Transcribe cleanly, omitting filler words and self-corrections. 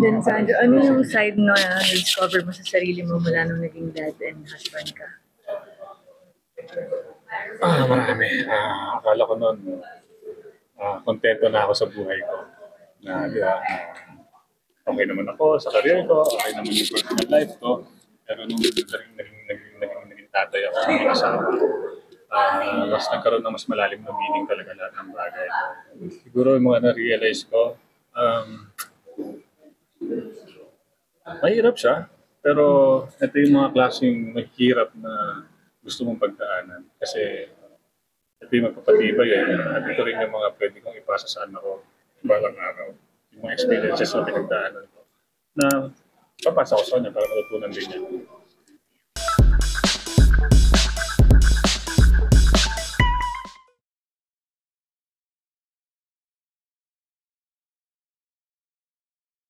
Then Sandro, ano yung side na na-discover mo sa sarili mo mula nung naging dad and husband ka? Marami. Akala ko noon, kontento na ako sa buhay ko. Okay naman ako sa career ko, okay naman yung personal life ko. Pero nung naging tatay ako, naging asawa, mas nagkaroon ng mas malalim na meaning talaga lahat ng bagay. Siguro yung mga na-realize ko, mahirap siya, pero ito yung mga klaseng mahirap na gusto mong pagdaanan. Kasi ito yung magpapatibay at ito rin yung mga pwede kong ipasa sa anak ko balang araw. Yung mga experiences na pinagdaanan ko na papasa ko sa kanya para matutunan din niya.